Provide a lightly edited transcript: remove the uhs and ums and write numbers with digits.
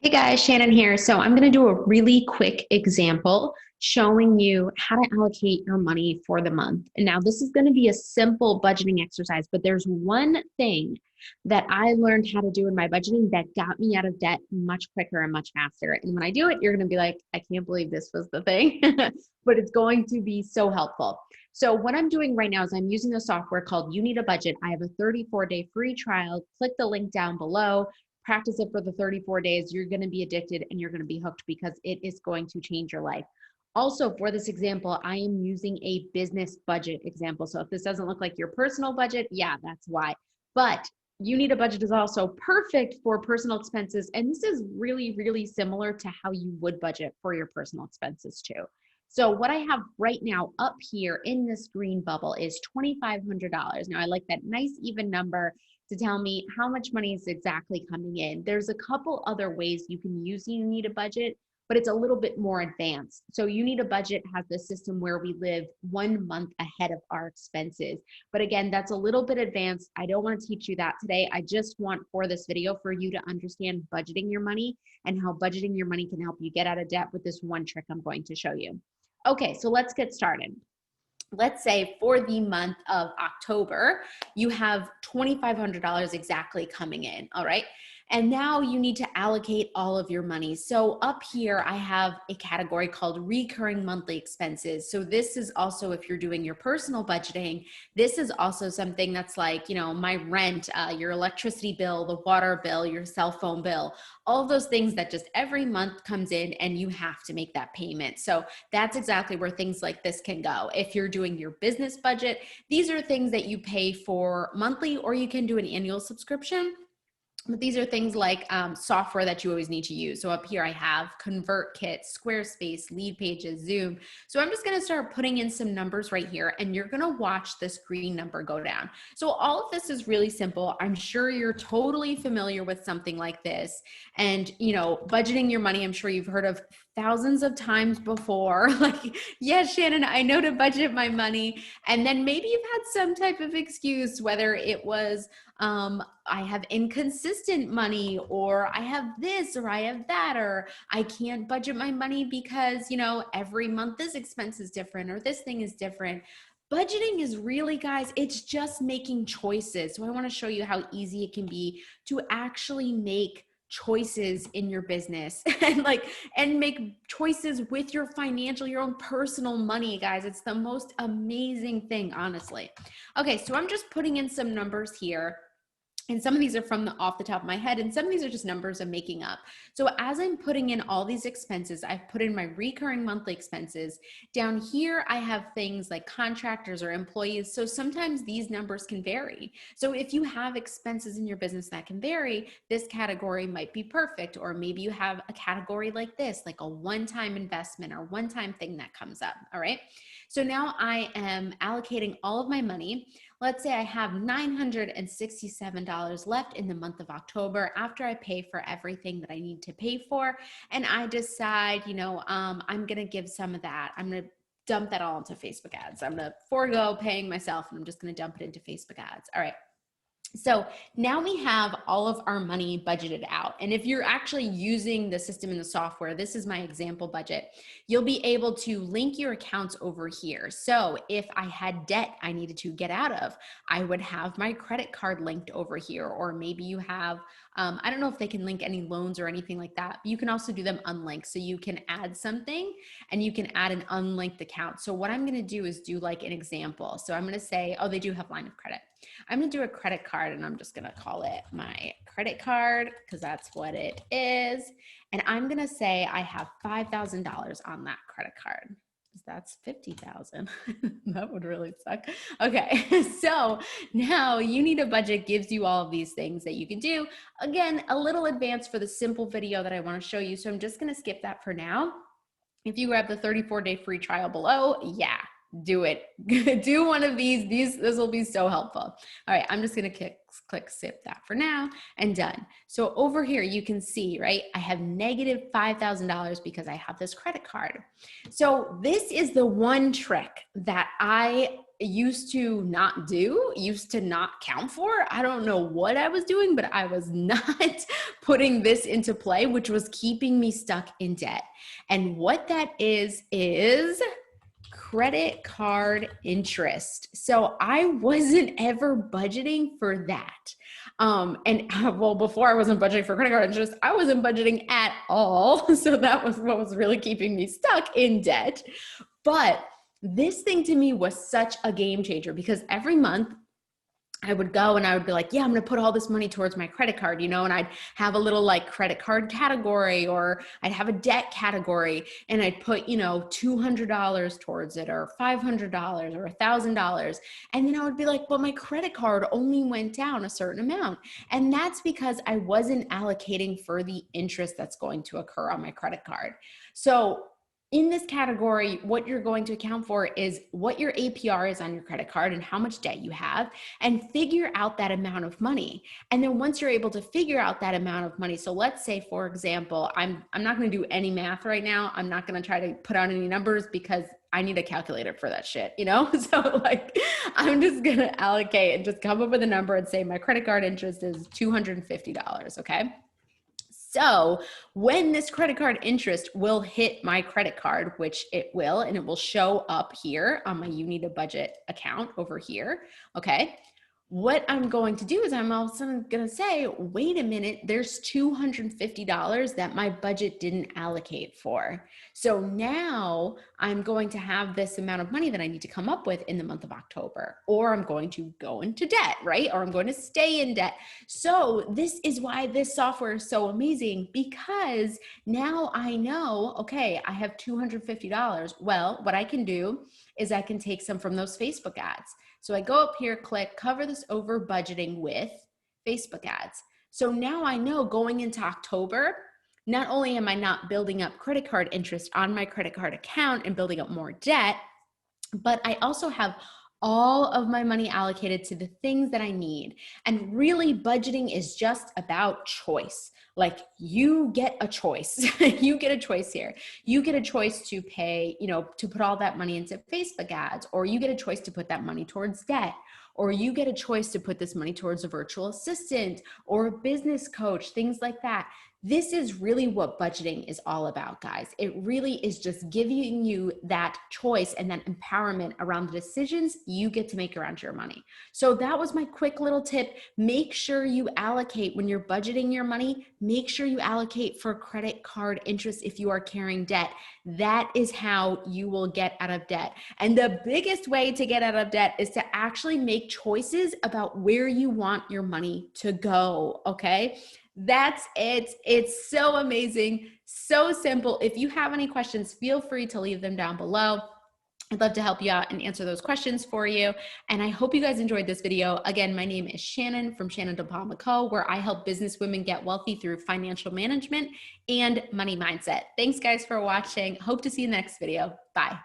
Hey guys, Shannon here. So I'm going to do a really quick example showing you how to allocate your money for the month. And now this is going to be a simple budgeting exercise, but there's one thing that I learned how to do in my budgeting that got me out of debt much quicker and much faster. And when I do it, you're going to be like, I can't believe this was the thing, but it's going to be so helpful. So what I'm doing right now is I'm using a software called You Need a Budget. I have a 34-day free trial. Click the link down below. Practice it for the 34 days. You're going to be addicted and you're going to be hooked because it is going to change your life. Also, for this example, I am using a business budget example. So if this doesn't look like your personal budget, yeah, that's why. But You Need a Budget is also perfect for personal expenses. And this is really, really similar to how you would budget for your personal expenses too. So what I have right now up here in this green bubble is $2,500. Now I like that nice even number to tell me how much money is exactly coming in. There's a couple other ways you can use You Need a Budget, but it's a little bit more advanced. So You Need a Budget has this system where we live 1 month ahead of our expenses. But again, that's a little bit advanced. I don't want to teach you that today. I just want for this video for you to understand budgeting your money and how budgeting your money can help you get out of debt with this one trick I'm going to show you. Okay, so let's get started. Let's say for the month of October, you have $2,500 exactly coming in, all right? And now you need to allocate all of your money. So up here, I have a category called recurring monthly expenses. So this is also, if you're doing your personal budgeting, this is also something that's like, my rent, your electricity bill, the water bill, your cell phone bill, all of those things that just every month comes in and you have to make that payment. So that's exactly where things like this can go. If you're doing your business budget, these are things that you pay for monthly, or you can do an annual subscription. But these are things like software that you always need to use. So up here I have ConvertKit, Squarespace, Lead Pages, Zoom. So I'm just gonna start putting in some numbers right here and you're gonna watch this green number go down. So all of this is really simple. I'm sure you're totally familiar with something like this. And budgeting your money, I'm sure you've heard of thousands of times before. Like, yes, Shannon, I know to budget my money. And then maybe you've had some type of excuse, whether it was, I have inconsistent money, or I have this, or I have that, or I can't budget my money because, every month this expense is different, or this thing is different. Budgeting is really, guys, it's just making choices. So I want to show you how easy it can be to actually make choices in your business and make choices with your your own personal money, guys. It's the most amazing thing, honestly. Okay, so I'm just putting in some numbers here. And some of these are from off the top of my head, and some of these are just numbers I'm making up. So as I'm putting in all these expenses, I've put in my recurring monthly expenses. Down here, I have things like contractors or employees. So sometimes these numbers can vary. So if you have expenses in your business that can vary, this category might be perfect. Or maybe you have a category like this, like a one-time investment or one-time thing that comes up, all right? So now I am allocating all of my money. Let's say I have $967 left in the month of October after I pay for everything that I need to pay for. And I decide, I'm going to give some of that. I'm going to dump that all into Facebook ads. I'm going to forego paying myself and I'm just going to dump it into Facebook ads. All right. So now we have all of our money budgeted out. And if you're actually using the system in the software, this is my example budget, you'll be able to link your accounts over here. So if I had debt I needed to get out of, I would have my credit card linked over here. Or maybe you have, I don't know if they can link any loans or anything like that. You can also do them unlinked. So you can add something and you can add an unlinked account. So what I'm going to do is do like an example. So I'm going to say, oh, they do have line of credit. I'm going to do a credit card and I'm just going to call it my credit card because that's what it is. And I'm going to say I have $5,000 on that credit card. That's 50,000. That would really suck. Okay. So now You Need a Budget gives you all of these things that you can do. Again, a little advanced for the simple video that I want to show you. So I'm just going to skip that for now. If you grab the 34-day free trial below, yeah, do it. Do one of these. This will be so helpful. All right, I'm just going to click skip that for now and done. So over here, you can see, right, I have negative $5,000 because I have this credit card. So this is the one trick that I used to not do, used to not count for. I don't know what I was doing, but I was not putting this into play, which was keeping me stuck in debt. And what that is credit card interest. So I wasn't ever budgeting for that. Well, before I wasn't budgeting for credit card interest, I wasn't budgeting at all. So that was what was really keeping me stuck in debt. But this thing to me was such a game changer because every month I would go and I would be like, yeah, I'm going to put all this money towards my credit card, and I'd have a little like credit card category, or I'd have a debt category, and I'd put, $200 towards it, or $500 or $1,000. And then I would be like, but my credit card only went down a certain amount. And that's because I wasn't allocating for the interest that's going to occur on my credit card. So in this category, what you're going to account for is what your APR is on your credit card and how much debt you have, and figure out that amount of money. And then once you're able to figure out that amount of money, so let's say, for example, I'm not going to do any math right now. I'm not going to try to put out any numbers because I need a calculator for that shit, So like, I'm just going to allocate and just come up with a number and say my credit card interest is $250, okay? So when this credit card interest will hit my credit card, which it will, and it will show up here on my You Need a Budget account over here, okay? What I'm going to do is I'm all of a sudden going to say, wait a minute, there's $250 that my budget didn't allocate for. So now I'm going to have this amount of money that I need to come up with in the month of October, or I'm going to go into debt, right? Or I'm going to stay in debt. So this is why this software is so amazing, because now I know, okay, I have $250. Well, what I can do is I can take some from those Facebook ads. So I go up here, click cover this over budgeting with Facebook ads. So now I know going into October, not only am I not building up credit card interest on my credit card account and building up more debt, but I also have all of my money allocated to the things that I need. And really, budgeting is just about choice. Like, you get a choice. You get a choice here. You get a choice to pay, to put all that money into Facebook ads, or you get a choice to put that money towards debt, or you get a choice to put this money towards a virtual assistant or a business coach, things like that. This is really what budgeting is all about, guys. It really is just giving you that choice and that empowerment around the decisions you get to make around your money. So that was my quick little tip. Make sure you allocate when you're budgeting your money. Make sure you allocate for credit card interest if you are carrying debt. That is how you will get out of debt. And the biggest way to get out of debt is to actually make choices about where you want your money to go, okay? That's it. It's so amazing, so simple. If you have any questions, feel free to leave them down below. I'd love to help you out and answer those questions for you. And I hope you guys enjoyed this video. Again, my name is Shannon from Shannon DePalma Co., where I help business women get wealthy through financial management and money mindset. Thanks guys for watching. Hope to see you in the next video. Bye.